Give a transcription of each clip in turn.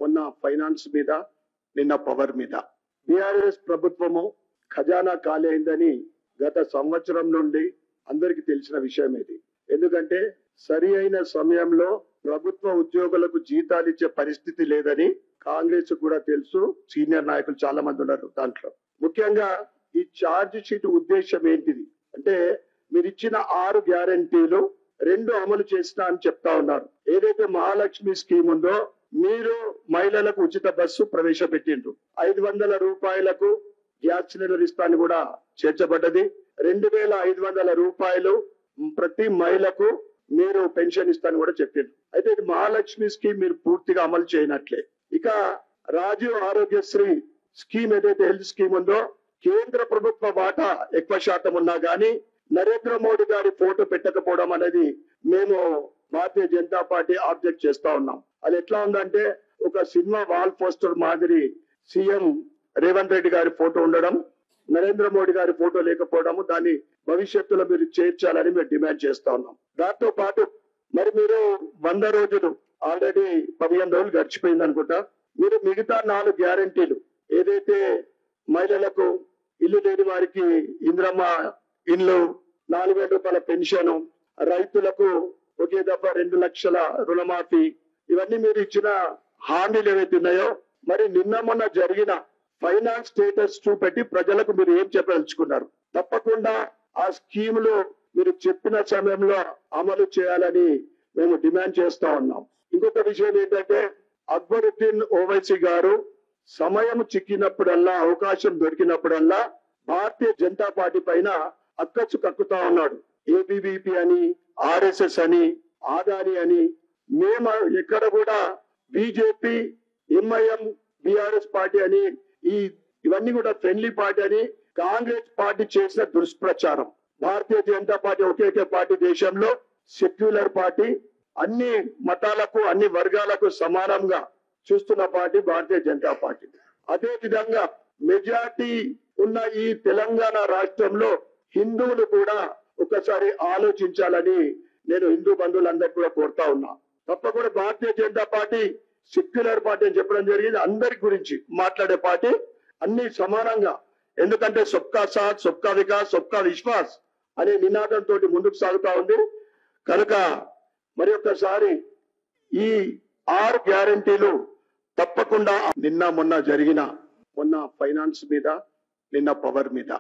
మొన్న ఫైనాన్స్ మీద నిన్న పవర్ మీద బీఆర్ఎస్ ప్రభుత్వము ఖజానా ఖాళీ అయిందని గత సంవత్సరం నుండి అందరికీ తెలిసిన విషయం ఇది. ఎందుకంటే సరి అయిన సమయంలో ప్రభుత్వ ఉద్యోగులకు జీతాలు ఇచ్చే పరిస్థితి లేదని కాంగ్రెస్ కూడా తెలుసు. సీనియర్ నాయకులు చాలా మంది ఉన్నారు దాంట్లో. ముఖ్యంగా ఈ ఛార్జ్ షీట్ ఉద్దేశం ఏంటిది అంటే మీరు ఇచ్చిన 6 గ్యారెంటీలు 2 అమలు చేసినా అని చెప్తా ఉన్నారు. ఏదైతే మహాలక్ష్మి స్కీమ్ ఉందో మీరు మహిళలకు ఉచిత బస్సు ప్రవేశపెట్టిండ్రు. 500 రూపాయలకు గ్యాస్ సిలిండర్ ఇస్తాను కూడా చేర్చబడ్డది. 2500 రూపాయలు ప్రతి మహిళకు మీరు పెన్షన్ ఇస్తాను కూడా చెప్పిండ్రు. అయితే ఇది మహాలక్ష్మి స్కీమ్ మీరు పూర్తిగా అమలు చేయనట్లే. ఇక రాజీవ్ ఆరోగ్యశ్రీ స్కీమ్ ఏదైతే హెల్త్ స్కీమ్ ఉందో కేంద్ర ప్రభుత్వ వాటా ఎక్కువ శాతం ఉన్నా గానీ నరేంద్ర మోడీ గారి ఫోటో పెట్టకపోవడం అనేది మేము భారతీయ జనతా పార్టీ ఆబ్జెక్ట్ చేస్తా ఉన్నాం. అది ఎట్లా ఉందంటే ఒక సినిమా వాల్ పోస్టర్ మాదిరి సీఎం రేవంత్ రెడ్డి గారి ఫోటో ఉండడం, నరేంద్ర మోడీ గారి ఫోటో లేకపోవడము, దాన్ని భవిష్యత్తులో మీరు చేర్చాలని మేము డిమాండ్ చేస్తా ఉన్నాం. దాంతో పాటు మరి మీరు 100 రోజులు ఆల్రెడీ 15 రోజులు గడిచిపోయింది అనుకుంటా. మీరు మిగతా 4 గ్యారెంటీలు ఏదైతే మహిళలకు ఇల్లు లేని వారికి ఇందిరమ్మ ఇల్లు, 4000 రూపాయల పెన్షన్, రైతులకు ఒకే దఫా 2 లక్షల రుణమాఫీ, ఇవన్నీ మీరు ఇచ్చిన హామీలు ఏవైతే ఉన్నాయో మరి నిన్న మొన్న జరిగిన ఫైనాన్స్ స్టేటస్ చూపెట్టి ప్రజలకు మీరు ఏం చెప్పదలుచుకున్నారు? తప్పకుండా ఆ స్కీములు మీరు చెప్పిన సమయంలో అమలు చేయాలని మేము డిమాండ్ చేస్తా ఉన్నాం. ఇంకొక విషయం ఏంటంటే అక్బరుద్దీన్ ఓవైసీ గారు సమయం చిక్కినప్పుడల్లా, అవకాశం దొరికినప్పుడల్లా భారతీయ జనతా పార్టీ పైన అక్కచ్చు కక్కుతా ఉన్నాడు. ఏబీవీపీ అని, ఆర్ఎస్ఎస్ అని, ఆదాని అని. మేము ఎక్కడ కూడా బీజేపీ, ఎంఐఎం, బీఆర్ఎస్ పార్టీ అని ఇవన్నీ కూడా ఫ్రెండ్లీ పార్టీ అని కాంగ్రెస్ పార్టీ చేసిన దుష్ప్రచారం. భారతీయ జనతా పార్టీ ఒకే పార్టీ, దేశంలో సెక్యులర్ పార్టీ, అన్ని మతాలకు అన్ని వర్గాలకు సమానంగా చూస్తున్న పార్టీ భారతీయ జనతా పార్టీ. అదే విధంగా మెజార్టీ ఉన్న ఈ తెలంగాణ రాష్ట్రంలో హిందువులు కూడా ఒకసారి ఆలోచించాలని నేను హిందూ బంధువులందరికీ కూడా కోరుతా ఉన్నా. తప్పకుండా Bharatiya Janata party secular party అని చెప్పడం జరిగింది. అందరి గురించి మాట్లాడే పార్టీ, అన్ని సమానంగా. ఎందుకంటే సబ్కా సాత్, సబ్కా వికాస్, సబ్కా విశ్వాస్ అనే నినాదంతో ముందుకు సాగుతా ఉంది. కనుక మరి ఒక్కసారి ఈ 6 గ్యారెంటీలు తప్పకుండా మొన్న ఫైనాన్స్ మీద నిన్న పవర్ మీద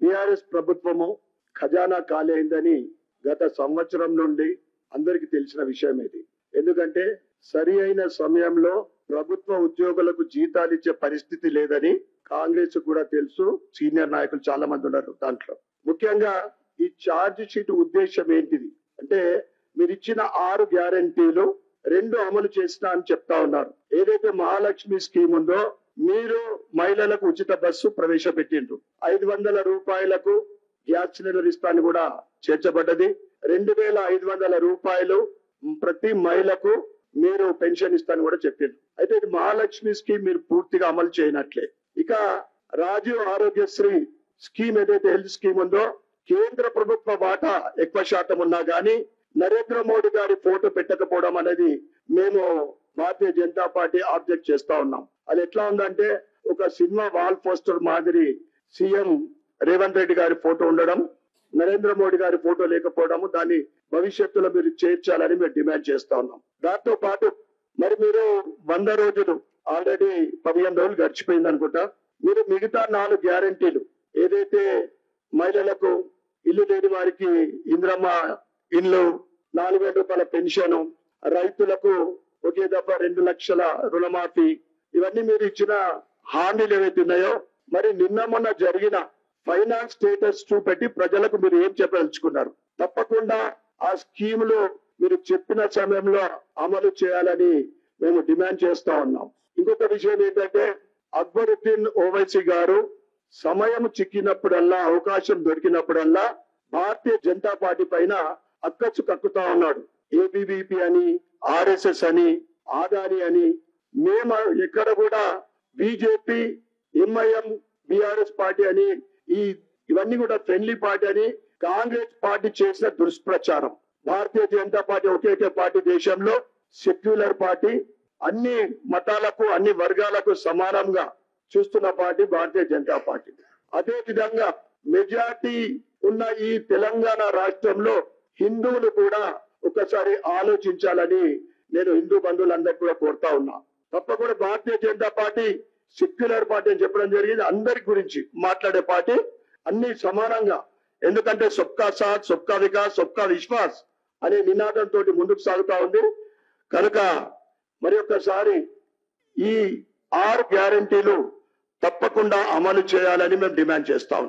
బీఆర్ఎస్ ప్రభుత్వము ఖజానా ఖాళీ అయిందని గత సంవత్సరం నుండి అందరికీ తెలిసిన విషయం ఇది. ఎందుకంటే సరి అయిన సమయంలో ప్రభుత్వ ఉద్యోగులకు జీతాలు ఇచ్చే పరిస్థితి లేదని కాంగ్రెస్ కూడా తెలుసు. సీనియర్ నాయకులు చాలా మంది ఉన్నారు దాంట్లో. ముఖ్యంగా ఈ ఛార్జ్ షీట్ ఉద్దేశం ఏంటిది అంటే మీరు ఇచ్చిన 6 గ్యారెంటీలు 2 అమలు చేసినా అని చెప్తా ఉన్నారు. ఏదైతే మహాలక్ష్మి స్కీమ్ ఉందో మీరు మహిళలకు ఉచిత బస్సు ప్రవేశపెట్టిండ్రు. 500 రూపాయలకు గ్యాస్ సిలిండర్ ఇస్తాను కూడా చేర్చబడ్డది. 2500 రూపాయలు ప్రతి మహిళకు మీరు పెన్షన్ ఇస్తాను కూడా చెప్పిండ్రు. అయితే ఇది మహాలక్ష్మి స్కీమ్ మీరు పూర్తిగా అమలు చేయనట్లే. ఇక రాజీవ్ ఆరోగ్యశ్రీ స్కీమ్ ఏదైతే హెల్త్ స్కీమ్ ఉందో కేంద్ర ప్రభుత్వ వాటా ఎక్కువ శాతం ఉన్నా గానీ నరేంద్ర మోడీ గారి ఫోటో పెట్టకపోవడం అనేది మేము భారతీయ జనతా పార్టీ ఆబ్జెక్ట్ చేస్తా ఉన్నాం. అది ఎట్లా ఉందంటే ఒక సినిమా వాల్ పోస్టర్ మాదిరి సీఎం రేవంత్ రెడ్డి గారి ఫోటో ఉండడం, నరేంద్ర మోడీ గారి ఫోటో లేకపోవడము, దాన్ని భవిష్యత్తులో మీరు చేర్చాలని మేము డిమాండ్ చేస్తా ఉన్నాం. దాంతో పాటు మరి మీరు 100 రోజులు ఆల్రెడీ 15 రోజులు గడిచిపోయింది అనుకుంటా. మీరు మిగతా 4 గ్యారెంటీలు ఏదైతే మహిళలకు ఇల్లు లేని వారికి ఇందిరమ్మ ఇల్లు, 4000 రూపాయల పెన్షన్, రైతులకు ఒకే దఫా 2 లక్షల రుణమాఫీ, ఇవన్నీ మీరు ఇచ్చిన హామీలు ఏవైతే ఉన్నాయో మరి నిన్న మొన్న జరిగిన ఫైనాన్స్ స్టేటస్ చూపెట్టి ప్రజలకు మీరు ఏం చెప్పదలుచుకున్నారు? తప్పకుండా ఆ స్కీములు మీరు చెప్పిన సమయంలో అమలు చేయాలని మేము డిమాండ్ చేస్తా ఉన్నాం. ఇంకొక విషయం ఏంటంటే అక్బరుద్దీన్ ఓవైసీ గారు సమయం చిక్కినప్పుడల్లా, అవకాశం దొరికినప్పుడల్లా భారతీయ జనతా పార్టీ పైన అక్కచ్చు కక్కుతా ఉన్నాడు. ఏబీవీపీ అని, ఆర్ఎస్ఎస్ అని, ఆదాని అని. మేము ఎక్కడ కూడా బీజేపీ, ఎంఐఎం, బీఆర్ఎస్ పార్టీ అని ఇవన్నీ కూడా ఫ్రెండ్లీ పార్టీ అని కాంగ్రెస్ పార్టీ చేసిన దుష్ప్రచారం. భారతీయ జనతా పార్టీ ఒకే పార్టీ, దేశంలో సెక్యులర్ పార్టీ, అన్ని మతాలకు అన్ని వర్గాలకు సమానంగా చూస్తున్న పార్టీ భారతీయ జనతా పార్టీ. అదే విధంగా మెజార్టీ ఉన్న ఈ తెలంగాణ రాష్ట్రంలో హిందువులు కూడా ఒకసారి ఆలోచించాలని నేను హిందూ బంధువులందరికీ కూడా కోరుతా ఉన్నా. తప్పకుండా Bharatiya Janata party secular party అని చెప్పడం జరిగింది. అందరి గురించి మాట్లాడే పార్టీ, అన్ని సమానంగా. ఎందుకంటే సబ్కా సాత్, సబ్కా వికాస్, సబ్కా విశ్వాస్ అనే నినాదంతో ముందుకు సాగుతా ఉంది. కనుక మరి ఒక్కసారి ఈ 6 గ్యారంటీలు తప్పకుండా అమలు చేయాలని మేము డిమాండ్ చేస్తా ఉన్నాం.